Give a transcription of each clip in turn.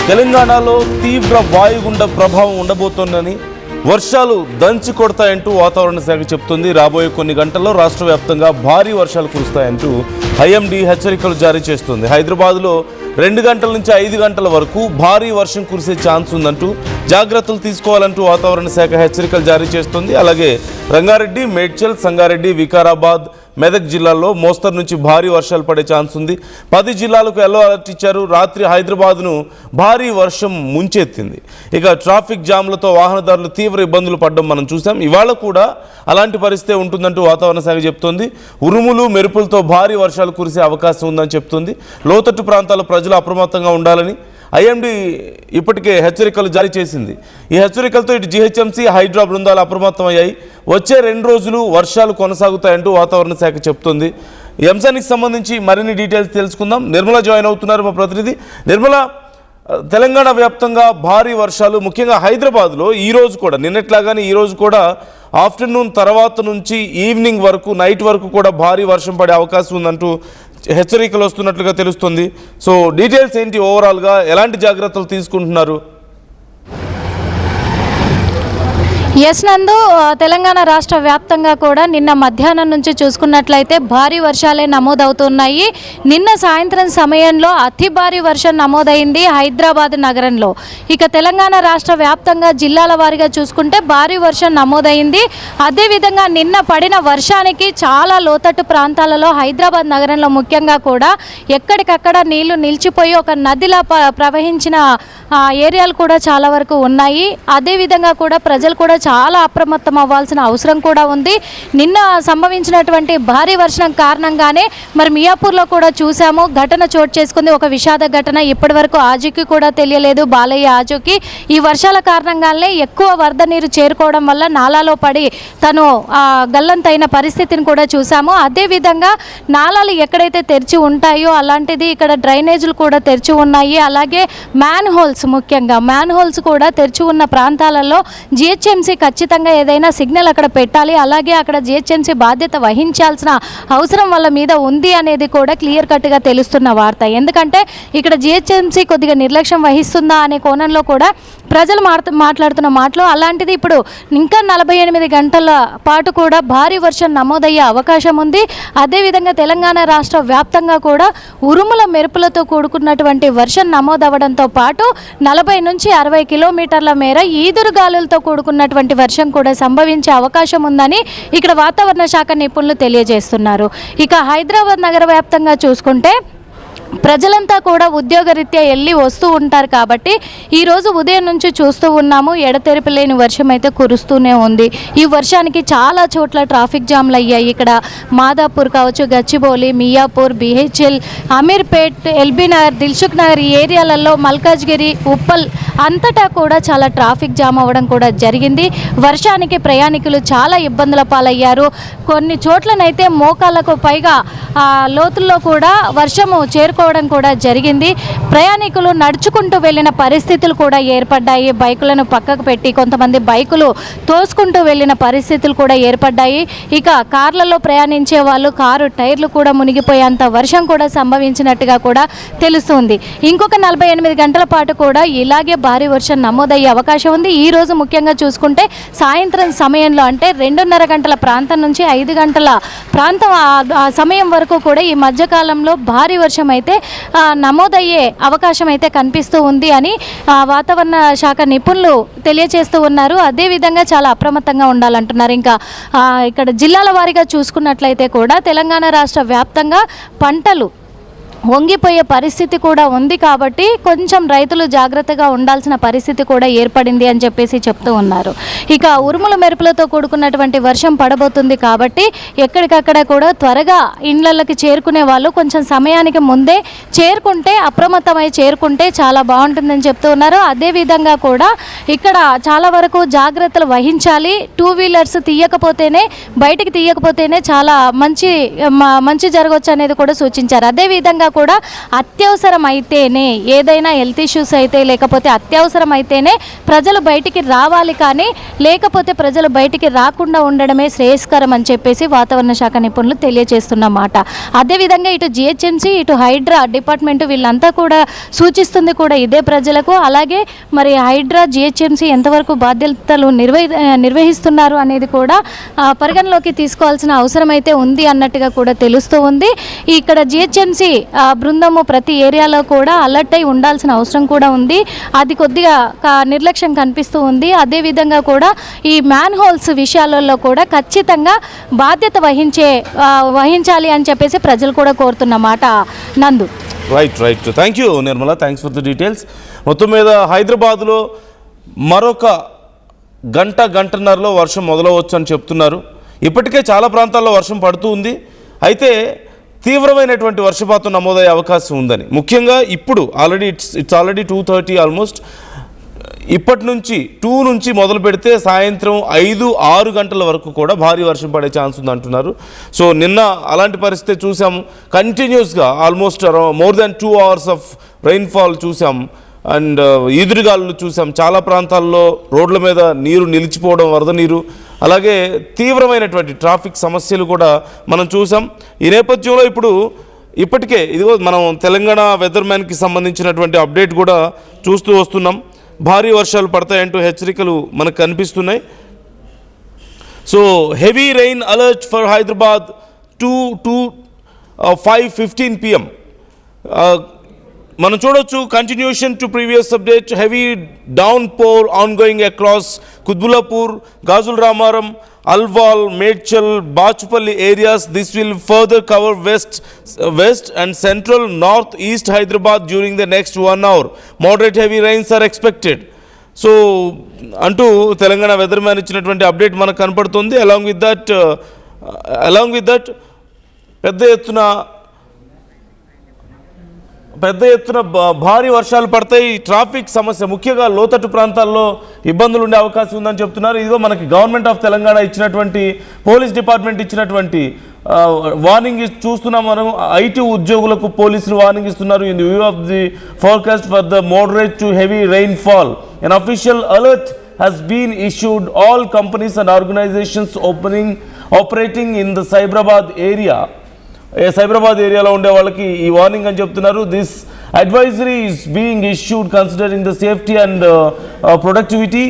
తెలంగాణలో తీవ్ర వాయుగుండ ప్రభావం ఉండబోతోందని, వర్షాలు దంచి కొడతాయంటూ వాతావరణ శాఖ చెబుతుంది. రాబోయే కొన్ని గంటల్లో రాష్ట్ర వ్యాప్తంగా భారీ వర్షాలు కురుస్తాయంటూ ఐఎండీ హెచ్చరికలు జారీ చేస్తుంది. హైదరాబాద్లో 2 గంటల నుంచి 5 గంటల వరకు భారీ వర్షం కురిసే ఛాన్స్ ఉందంటూ జాగ్రత్తలు తీసుకోవాలంటూ వాతావరణ శాఖ హెచ్చరికలు జారీ చేస్తుంది. అలాగే రంగారెడ్డి, మేడ్చల్, సంగారెడ్డి, వికారాబాద్, మెదక్ జిల్లాల్లో మోస్తరు నుంచి భారీ వర్షాలు పడే ఛాన్స్ ఉంది. 10 జిల్లాలకు ఎల్లో అలర్ట్ ఇచ్చారు. రాత్రి హైదరాబాద్ను భారీ వర్షం ముంచెత్తింది. ఇక ట్రాఫిక్ జామ్లతో వాహనదారులు తీవ్ర ఇబ్బందులు పడడం మనం చూసాం. ఇవాళ కూడా అలాంటి పరిస్థితి ఉంటుందంటూ వాతావరణ శాఖ చెప్తోంది. ఉరుములు మెరుపులతో భారీ వర్షాలు కురిసే అవకాశం ఉందని చెప్తుంది. లోతట్టు ప్రాంతాల ప్రజలు అప్రమత్తంగా ఉండాలని ఐఎండీ ఇప్పటికే హెచ్చరికలు జారీ చేసింది. ఈ హెచ్చరికలతో ఇటు జీహెచ్ఎంసీ, హైడ్రా బృందాలు అప్రమత్తమయ్యాయి. వచ్చే 2 రోజులు వర్షాలు కొనసాగుతాయంటూ వాతావరణ శాఖ చెప్తుంది. ఈ అంశానికి సంబంధించి మరిన్ని డీటెయిల్స్ తెలుసుకుందాం. నిర్మల జాయిన్ అవుతున్నారు, మా ప్రతినిధి. నిర్మల, తెలంగాణ వ్యాప్తంగా భారీ వర్షాలు, ముఖ్యంగా హైదరాబాద్లో ఈరోజు కూడా నిన్నట్లాగానే ఈరోజు కూడా ఆఫ్టర్నూన్ తర్వాత నుంచి ఈవినింగ్ వరకు, నైట్ వరకు కూడా భారీ వర్షం పడే అవకాశం ఉందంటూ హెచ్చరికలు వస్తున్నట్లుగా తెలుస్తుంది. సో డీటెయిల్స్ ఏంటి, ఓవరాల్గా ఎలాంటి జాగ్రత్తలు తీసుకుంటున్నారు? ఎస్ నందు, తెలంగాణ రాష్ట్ర వ్యాప్తంగా కూడా నిన్న మధ్యాహ్నం నుంచి చూసుకున్నట్లయితే భారీ వర్షాలే నమోదవుతున్నాయి. నిన్న సాయంత్రం సమయంలో అతి భారీ వర్షం నమోదైంది హైదరాబాద్ నగరంలో. ఇక తెలంగాణ రాష్ట్ర వ్యాప్తంగా జిల్లాల వారీగా చూసుకుంటే భారీ వర్షం నమోదైంది. అదేవిధంగా నిన్న పడిన వర్షానికి చాలా లోతట్టు ప్రాంతాలలో హైదరాబాద్ నగరంలో ముఖ్యంగా కూడా ఎక్కడికక్కడ నీళ్లు నిలిచిపోయి ఒక నదిలా ప్రవహించిన ఏరియాలు కూడా చాలా వరకు ఉన్నాయి. అదేవిధంగా కూడా ప్రజలు కూడా చాలా అప్రమత్తం అవ్వాల్సిన అవసరం కూడా ఉంది. నిన్న సంభవించినటువంటి భారీ వర్షం కారణంగానే మరి మియాపూర్లో కూడా చూసాము, ఘటన చోటు చేసుకుంది. ఒక విషాద ఘటన. ఇప్పటి వరకు ఆచూకీ కూడా తెలియలేదు, బాలయ్య ఆచూకీ. ఈ వర్షాల కారణంగానే ఎక్కువ వరద నీరు చేరుకోవడం వల్ల నాలాలో పడి తను గల్లంతైన పరిస్థితిని కూడా చూసాము. అదేవిధంగా నాలాలు ఎక్కడైతే తెరిచి ఉంటాయో అలాంటిది ఇక్కడ డ్రైనేజీలు కూడా తెరిచి ఉన్నాయి. అలాగే మ్యాన్ హోల్స్, ముఖ్యంగా మ్యాన్ హోల్స్ కూడా తెరిచి ఉన్న ప్రాంతాలలో జిహెచ్ఎంసీ ఖచ్చితంగా ఏదైనా సిగ్నల్ అక్కడ పెట్టాలి. అలాగే అక్కడ జిహెచ్ఎంసీ బాధ్యత వహించాల్సిన అవసరం వాళ్ళ మీద ఉంది అనేది కూడా క్లియర్ కట్గా తెలుస్తున్న వార్త. ఎందుకంటే ఇక్కడ జిహెచ్ఎంసీ కొద్దిగా నిర్లక్ష్యం వహిస్తుందా అనే కోణంలో కూడా ప్రజలు మాట్లాడుతున్న మాటలు. అలాంటిది ఇప్పుడు ఇంకా 48 గంటల పాటు కూడా భారీ వర్షం నమోదయ్యే అవకాశం ఉంది. అదేవిధంగా తెలంగాణ రాష్ట్ర వ్యాప్తంగా కూడా ఉరుముల మెరుపులతో కూడుకున్నటువంటి వర్షం నమోదవడంతో పాటు 40 నుంచి 60 కిలోమీటర్ల మేర ఈదురుగాలులతో కూడుకున్నటువంటి వర్షం కూడా సంభవించే అవకాశం ఉందని ఇక్కడ వాతావరణ శాఖ నిపుణులు తెలియజేస్తున్నారు. ఇక హైదరాబాద్ నగర వ్యాప్తంగా చూసుకుంటే ప్రజలంతా కూడా ఉద్యోగరీత్యా వెళ్ళి వస్తూ ఉంటారు కాబట్టి ఈరోజు ఉదయం నుంచి చూస్తూ ఉన్నాము, ఎడతెరిపి లేని వర్షం అయితే కురుస్తూనే ఉంది. ఈ వర్షానికి చాలా చోట్ల ట్రాఫిక్ జామ్లు అయ్యాయి. ఇక్కడ మాదాపూర్ కావచ్చు, గచ్చిబౌలి, మియాపూర్, బిహెచ్ఎల్, అమీర్పేట్, ఎల్బీ నగర్, దిల్సుఖ్ నగర్ ఈ ఏరియాలలో, మల్కాజ్గిరి, ఉప్పల్ అంతటా కూడా చాలా ట్రాఫిక్ జామ్ అవ్వడం కూడా జరిగింది. వర్షానికి ప్రయాణికులు చాలా ఇబ్బందుల పాలయ్యారు. కొన్ని చోట్లనైతే మోకాళ్ళకు పైగా లోతుల్లో కూడా వర్షము చేరుకోవడం కూడా జరిగింది. ప్రయాణికులు నడుచుకుంటూ వెళ్ళిన పరిస్థితులు కూడా ఏర్పడ్డాయి. బైకులను పక్కకు పెట్టి కొంతమంది బైకులు తోసుకుంటూ వెళ్ళిన పరిస్థితులు కూడా ఏర్పడ్డాయి. ఇక కార్లలో ప్రయాణించే వాళ్ళు కారు టైర్లు కూడా మునిగిపోయేంత వర్షం కూడా సంభవించినట్టుగా కూడా తెలుస్తుంది. ఇంకొక 48 గంటల పాటు కూడా ఇలాగే భారీ వర్షం నమోదయ్యే అవకాశం ఉంది. ఈ రోజు ముఖ్యంగా చూసుకుంటే సాయంత్రం సమయంలో, అంటే 2:30 గంటల ప్రాంతం నుంచి 5 గంటల ప్రాంతం ఆ సమయం వరకు కూడా ఈ మధ్యకాలంలో భారీ వర్షం అయితే నమోదయ్యే అవకాశం అయితే కనిపిస్తూ ఉంది అని వాతావరణ శాఖ నిపుణులు తెలియజేస్తూ ఉన్నారు. అదేవిధంగా చాలా అప్రమత్తంగా ఉండాలంటున్నారు. ఇంకా ఇక్కడ జిల్లాల వారీగా చూసుకున్నట్లయితే కూడా తెలంగాణ రాష్ట్ర వ్యాప్తంగా పంటలు వంగిపోయే పరిస్థితి కూడా ఉంది కాబట్టి కొంచెం రైతులు జాగ్రత్తగా ఉండాల్సిన పరిస్థితి కూడా ఏర్పడింది అని చెప్పేసి చెప్తూ ఉన్నారు. ఇక ఉరుముల మెరుపులతో కూడుకున్నటువంటి వర్షం పడబోతుంది కాబట్టి ఎక్కడికక్కడ కూడా త్వరగా ఇండ్లకి చేరుకునే వాళ్ళు కొంచెం సమయానికి ముందే చేరుకుంటే, అప్రమత్తమై చేరుకుంటే చాలా బాగుంటుందని చెప్తూ ఉన్నారు. అదేవిధంగా కూడా ఇక్కడ చాలా వరకు జాగ్రత్తలు వహించాలి. 2 వీలర్స్ బయటికి తీయకపోతేనే చాలా మంచి జరగవచ్చు అనేది కూడా సూచించారు. అదేవిధంగా కూడా అత్యవసరమైతేనే, ఏదైనా హెల్త్ ఇష్యూస్ అయితే లేకపోతే అత్యవసరమైతేనే ప్రజలు బయటికి రావాలి, కానీ లేకపోతే ప్రజలు బయటికి రాకుండా ఉండడమే శ్రేయస్కరం అని చెప్పేసి వాతావరణ శాఖ నిపుణులు తెలియజేస్తున్నమాట. అదేవిధంగా ఇటు జిహెచ్ఎంసీ, ఇటు హైడ్రా డిపార్ట్మెంట్ వీళ్ళంతా కూడా సూచిస్తుంది కూడా ఇదే ప్రజలకు. అలాగే మరి హైడ్రా, జిహెచ్ఎంసీ ఎంతవరకు బాధ్యతలు నిర్వహిస్తున్నారు అనేది కూడా పరిగణలోకి తీసుకోవాల్సిన అవసరం అయితే ఉంది అన్నట్టుగా కూడా తెలుస్తూ ఉంది. ఇక్కడ జిహెచ్ఎంసీ బృందము ప్రతి ఏరియాలో కూడా అలర్ట్ అయి ఉండాల్సిన అవసరం కూడా ఉంది. అది కొద్దిగా నిర్లక్ష్యం కనిపిస్తూ ఉంది. అదేవిధంగా కూడా ఈ మ్యాన్ హోల్స్ విషయాలలో కూడా ఖచ్చితంగా బాధ్యత వహించాలి అని చెప్పేసి ప్రజలు కూడా కోరుతున్నమాట. నందు. Right. Thank you Nirmala, thanks for the details. మొత్తం మీద హైదరాబాద్లో మరొక గంటన్నరలో వర్షం మొదలవచ్చు అని చెప్తున్నారు. ఇప్పటికే చాలా ప్రాంతాల్లో వర్షం పడుతూ ఉంది. అయితే తీవ్రమైనటువంటి వర్షపాతం నమోదయ్యే అవకాశం ఉందని, ముఖ్యంగా ఇప్పుడు ఇట్స్ ఆల్రెడీ 2:30 ఆల్మోస్ట్. ఇప్పటి నుంచి 2 నుంచి మొదలు పెడితే సాయంత్రం 5-6 గంటల వరకు కూడా భారీ వర్షం పడే ఛాన్స్ ఉంది అంటున్నారు. సో నిన్న అలాంటి పరిస్థితి చూసాము. కంటిన్యూస్గా almost more than 2 hours of rainfall చూసాం. అండ్ ఈదురుగాలు చూసాం. చాలా ప్రాంతాల్లో రోడ్ల మీద నీరు నిలిచిపోవడం, వరద నీరు, అలాగే తీవ్రమైనటువంటి ట్రాఫిక్ సమస్యలు కూడా మనం చూసాం. ఈ నేపథ్యంలో ఇప్పటికే ఇదిగో మనం తెలంగాణ వెదర్ మ్యాన్కి సంబంధించినటువంటి అప్డేట్ కూడా చూస్తూ వస్తున్నాం. భారీ వర్షాలు పడతాయంటూ హెచ్చరికలు మనకు కనిపిస్తున్నాయి. So heavy rain alert for Hyderabad 5:15 PM. మనం చూడొచ్చు continuation to previous update. Heavy downpour ongoing across Kutbullapur, Gajularamaram, Alwal, Medchal, Bachupally areas. This will further cover west and central north east Hyderabad during the next 1 hour. Moderate heavy rains are expected. So అంటూ Telangana weather man ఇచ్చినటువంటి update మనకు కనపడుతుంది. Along with that పెద్ద ఎత్తున భారీ వర్షాలు పడతాయి. Traffic సమస్య, ముఖ్యంగా లోతట్టు ప్రాంతాల్లో ఇబ్బందులు ఉండే అవకాశం ఉందని చెప్తున్నారు. ఇదిగో మనకి గవర్నమెంట్ ఆఫ్ తెలంగాణ ఇచ్చినటువంటి, పోలీస్ డిపార్ట్మెంట్ ఇచ్చినటువంటి వార్నింగ్ చూస్తున్నాం మనం. ఐటీ ఉద్యోగులకు పోలీసులు వార్నింగ్ ఇస్తున్నారు. In the view of the forecast for the moderate to heavy rainfall, an official alert has been issued all companies and organizations operating in the Cyberabad area. Cyberabad ఏరియాలో ఉండే వాళ్ళకి ఈ వార్నింగ్ అని చెప్తున్నారు. This advisory is being issued considering the safety and productivity,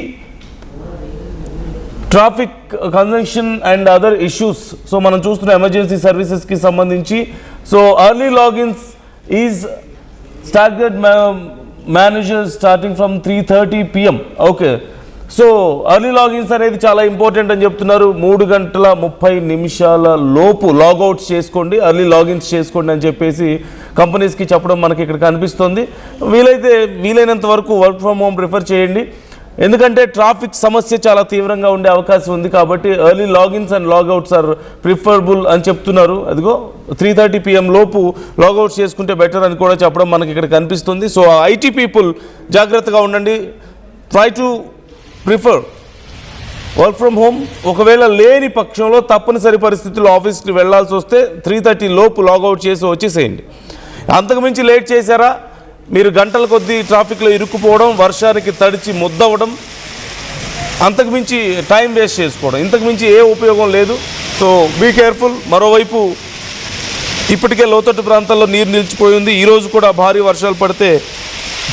traffic conjunction and other issues. So మనం చూస్తున్న emergency సర్వీసెస్కి సంబంధించి. So early logins is staggered manager starting from 3:30 PM. Okay, so early logins అనేది చాలా important అని చెప్తున్నారు. 3:30 లోపు లాగౌట్స్ చేసుకోండి, early logins చేసుకోండి అని చెప్పేసి కంపెనీస్కి చెప్పడం మనకి ఇక్కడ కనిపిస్తుంది. వీలైనంత వరకు వర్క్ ఫ్రమ్ హోమ్ ప్రిఫర్ చేయండి. ఎందుకంటే ట్రాఫిక్ సమస్య చాలా తీవ్రంగా ఉండే అవకాశం ఉంది. కాబట్టి early logins and logouts are preferable అని చెప్తున్నారు. అదిగో 3:30 PM లోపు లాగౌట్స్ చేసుకుంటే బెటర్ అని కూడా చెప్పడం మనకి ఇక్కడ కనిపిస్తుంది. సో ఐటీ పీపుల్ జాగ్రత్తగా ఉండండి. Try to prefer work from home. ఒకవేళ లేని పక్షంలో తప్పనిసరి పరిస్థితుల్లో ఆఫీస్కి వెళ్లాల్సి వస్తే 3:30 లోపు లాగౌట్ చేసి వచ్చేసేయండి. అంతకుమించి లేట్ చేశారా, మీరు గంటల కొద్దీ ట్రాఫిక్లో ఇరుక్కుపోవడం, వర్షానికి తడిచి ముద్దవడం, అంతకుమించి టైం వేస్ట్ చేసుకోవడం, ఇంతకుమించి ఏ ఉపయోగం లేదు. So be careful. మరోవైపు ఇప్పటికే లోతట్టు ప్రాంతాల్లో నీరు నిలిచిపోయింది. ఈరోజు కూడా భారీ వర్షాలు పడితే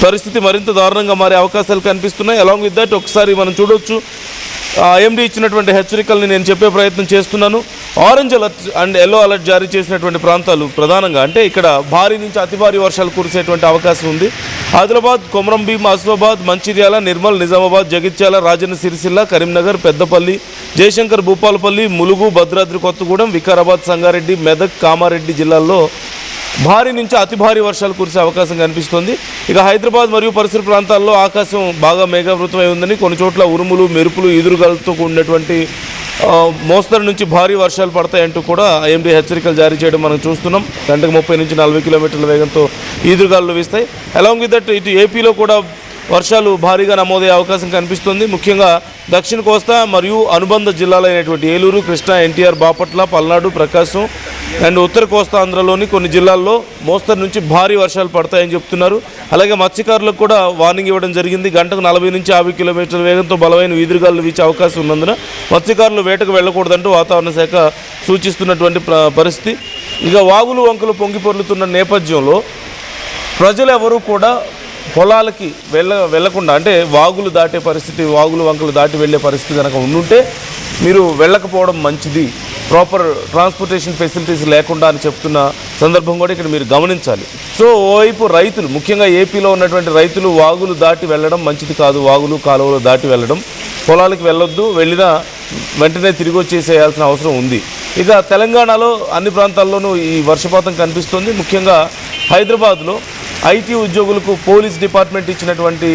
పరిస్థితి మరింత దారుణంగా మారే అవకాశాలు కనిపిస్తున్నాయి. అలాంగ్ విత్ దట్ ఒకసారి మనం చూడొచ్చు ఐఎండీ ఇచ్చినటువంటి హెచ్చరికల్ని నేను చెప్పే ప్రయత్నం చేస్తున్నాను. Orange alert and yellow alert జారీ చేసినటువంటి ప్రాంతాలు ప్రధానంగా అంటే ఇక్కడ భారీ నుంచి అతి భారీ వర్షాలు కురిసేటువంటి అవకాశం ఉంది. ఆదిలాబాద్, కొమరంభీం, ఆసిఫాబాద్, మంచిర్యాల, నిర్మల్, నిజామాబాద్, జగిత్యాల, రాజన్న సిరిసిల్ల, కరీంనగర్, పెద్దపల్లి, జయశంకర్, భూపాలపల్లి, ములుగు, భద్రాద్రి కొత్తగూడెం, వికారాబాద్, సంగారెడ్డి, మెదక్, కామారెడ్డి జిల్లాల్లో భారీ నుంచి అతి భారీ వర్షాలు కురిసే అవకాశం కనిపిస్తుంది. ఇక హైదరాబాద్ మరియు పరిసర ప్రాంతాల్లో ఆకాశం బాగా మేఘావృతమై ఉందని, కొన్ని చోట్ల ఉరుములు, మెరుపులు, ఈదురుగాలతో కూడినటువంటి మోస్తరు నుంచి భారీ వర్షాలు పడతాయంటూ కూడా ఐఎండీ హెచ్చరికలు జారీ చేయడం మనం చూస్తున్నాం. గంటకు 30 నుంచి 40 కిలోమీటర్ల వేగంతో ఈదురుగాలు వీస్తాయి. అలాంగ్ విత్ దట్ ఇటు ఏపీలో కూడా వర్షాలు భారీగా నమోదయ్యే అవకాశం కనిపిస్తుంది. ముఖ్యంగా దక్షిణ కోస్తా మరియు అనుబంధ జిల్లాలైనటువంటి ఏలూరు, కృష్ణా, ఎన్టీఆర్, బాపట్ల, పల్నాడు, ప్రకాశం అండ్ ఉత్తర కోస్తా ఆంధ్రలోని కొన్ని జిల్లాల్లో మోస్తరు నుంచి భారీ వర్షాలు పడతాయని చెప్తున్నారు. అలాగే మత్స్యకారులకు కూడా వార్నింగ్ ఇవ్వడం జరిగింది. గంటకు 40 నుంచి 50 కిలోమీటర్ల వేగంతో బలమైన ఈదురుగాలు వీచే అవకాశం ఉన్నందున మత్స్యకారులు వేటకు వెళ్ళకూడదంటూ వాతావరణ శాఖ సూచిస్తున్నటువంటి పరిస్థితి. ఇక వాగులు వంకలు పొంగి పొర్లుతున్న నేపథ్యంలో ప్రజలు ఎవరూ కూడా పొలాలకి వెళ్ళకుండా, అంటే వాగులు దాటే పరిస్థితి, వాగులు వంకలు దాటి వెళ్ళే పరిస్థితి కనుక ఉండుంటే మీరు వెళ్ళకపోవడం మంచిది, ప్రాపర్ ట్రాన్స్పోర్టేషన్ ఫెసిలిటీస్ లేకుండా అని చెప్తున్న సందర్భం కూడా ఇక్కడ మీరు గమనించాలి. సో ఓవైపు రైతులు, ముఖ్యంగా ఏపీలో ఉన్నటువంటి రైతులు వాగులు దాటి వెళ్ళడం మంచిది కాదు, వాగులు కాలువలు దాటి వెళ్ళడం, పొలాలకు వెళ్ళొద్దు, వెళ్ళినా వెంటనే తిరిగి వచ్చేసేయాల్సిన అవసరం ఉంది. ఇక తెలంగాణలో అన్ని ప్రాంతాల్లోనూ ఈ వర్షపాతం కనిపిస్తుంది. ముఖ్యంగా హైదరాబాద్లో ఐటీ ఉద్యోగులకు పోలీస్ డిపార్ట్మెంట్ ఇచ్చినటువంటి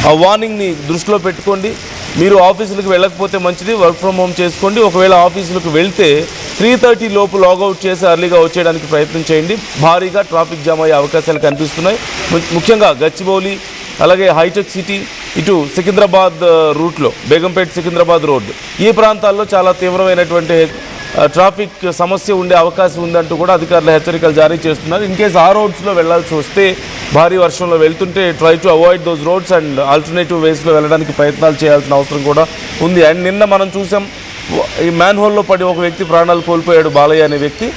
ఆ వార్నింగ్ని దృష్టిలో పెట్టుకోండి. మీరు ఆఫీసులకు వెళ్ళకపోతే మంచిది, వర్క్ ఫ్రమ్ హోమ్ చేసుకోండి. ఒకవేళ ఆఫీసులకు వెళ్తే 3:30 లోపు లాగౌట్ చేసి అర్లీగా వచ్చేయడానికి ప్రయత్నం చేయండి. భారీగా ట్రాఫిక్ జామ్ అయ్యే అవకాశాలు కనిపిస్తున్నాయి. ముఖ్యంగా గచ్చిబౌలి, అలాగే హైటెక్ సిటీ, ఇటు సికింద్రాబాద్ రూట్లో బేగంపేట్ సికింద్రాబాద్ రోడ్, ఈ ప్రాంతాల్లో చాలా తీవ్రమైనటువంటి ట్రాఫిక్ సమస్య ఉండే అవకాశం ఉందంటూ కూడా అధికారులు హెచ్చరికలు జారీ చేస్తున్నారు. ఇన్ కేస్ ఆ రోడ్స్లో వెళ్లాల్సి వస్తే, భారీ వర్షంలో వెళ్తుంటే try to avoid those roads and alternative వేస్లో వెళ్ళడానికి ప్రయత్నాలు చేయాల్సిన అవసరం కూడా ఉంది. అండ్ నిన్న మనం చూసాం, ఈ మ్యాన్ హోల్లో పడి ఒక వ్యక్తి ప్రాణాలు కోల్పోయాడు, బాలయ్య అనే వ్యక్తి.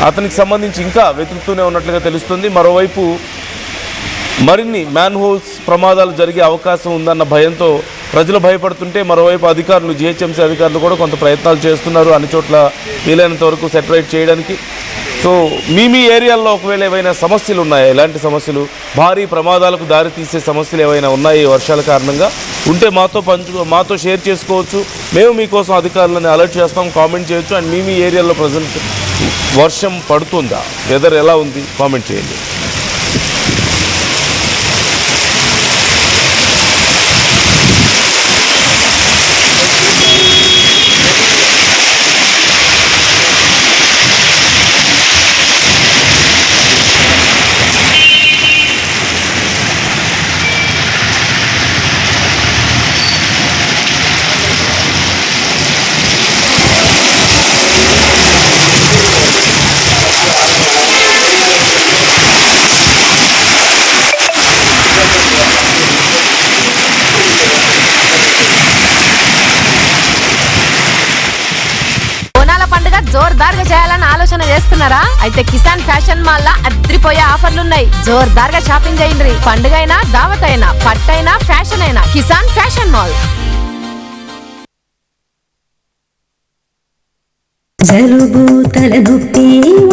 అతనికి సంబంధించి ఇంకా వెతుకుతూనే ఉన్నట్లుగా తెలుస్తుంది. మరోవైపు మరిన్ని మ్యాన్ హోల్స్ ప్రమాదాలు జరిగే అవకాశం ఉందన్న భయంతో ప్రజలు భయపడుతుంటే, మరోవైపు అధికారులు, జిహెచ్ఎంసీ అధికారులు కూడా కొంత ప్రయత్నాలు చేస్తున్నారు అన్ని చోట్ల వీలైనంత వరకు సెటరైట్ చేయడానికి. సో మీ ఏరియాల్లో ఒకవేళ ఏవైనా సమస్యలు ఉన్నాయా, ఎలాంటి సమస్యలు, భారీ ప్రమాదాలకు దారితీసే సమస్యలు ఏవైనా ఉన్నాయా ఈ వర్షాల కారణంగా ఉంటే మాతో షేర్ చేసుకోవచ్చు. మేము మీకోసం అధికారులను అలర్ట్ చేస్తాం, కామెంట్ చేయొచ్చు. అండ్ మీ ఏరియాలో ప్రజెంట్ వర్షం పడుతుందా, వెదర్ ఎలా ఉంది, కామెంట్ చేయండి. జోర్దార్గా చేయాలని ఆలోచన చేస్తున్నారా? అయితే కిసాన్ ఫ్యాషన్ మాల్ లా అద్రిపోయే ఆఫర్లున్నాయి. జోర్దార్గా షాపింగ్ చేయండి. పండుగ అయినా, దావత్ అయినా, పట్టైనా, ఫ్యాషన్ అయినా, కిసాన్ ఫ్యాషన్ మాల్. జలుబు, తలనొప్పి,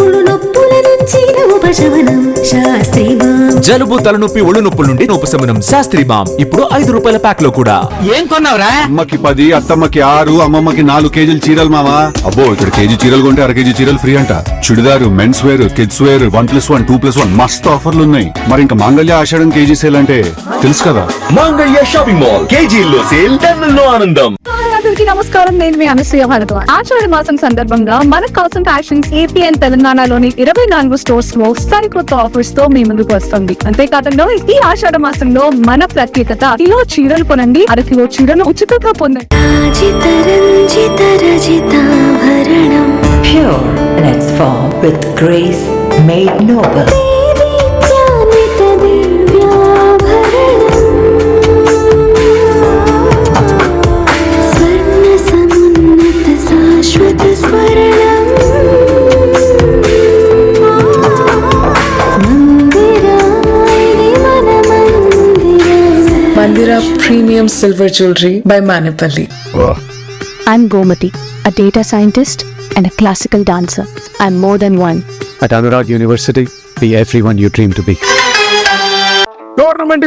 ఒళ్ళు నొప్పుల నుంచి ఉపశమనం శాస్త్రీ బామ్. జలుబు, తలనొప్పి, ఒళ్ళు నొప్పుల నుండి ఉపశమనం శాస్త్రీ బామ్ ఇప్పుడు 5 రూపాయల ప్యాక్ లో కూడా. ఏం కొన్నావురా? అమ్మకి 10, అత్తమ్మకి 6, అమ్మమ్మకి 4 కేజీలు చీరలు మావా. అబ్బో, ఇక్కడ కేజీ చీరలు కొంటే 1/2 కేజీ చీరలు ఫ్రీ అంట. Churidar, men's wear, kids wear 1+1, 2+1 మస్తు ఆఫర్లు ఉన్నాయి. మరి ఇంకా మాంగళ్య ఆషాఢం కేజీ సేల్ అంటే తెలుసు కదా. మాంగళ్య షాపింగ్ మాల్, కేజీల్లో సేల్, టన్నుల్లో ఆనందం. అందరికీ నమస్కారం, నేను మీ అనసూయ భారద్వాజ్. ఆషాఢ మాసం సందర్భంగా మన కాసన్ ఫ్యాషన్స్ ఏపీ అండ్ తెలంగాణలోని 24 స్టోర్స్ లో సరికొత్త ఆఫర్స్ తో మీ ముందుకు వస్తుంది. అంతేకాదంలో ఈ ఆషాఢ మాసంలో మన ప్రత్యేకత, కిలో చీరలు కొనండి, 1/2 కిలో చీరను ఉచితంగా పొందండి. Pure in its form with grace made noble. Mandira Premium Silver Jewelry by Manipali. I'm Gomati, a data scientist and a classical dancer. I'm more than one. At Anurag University, be everyone you dream to be. Government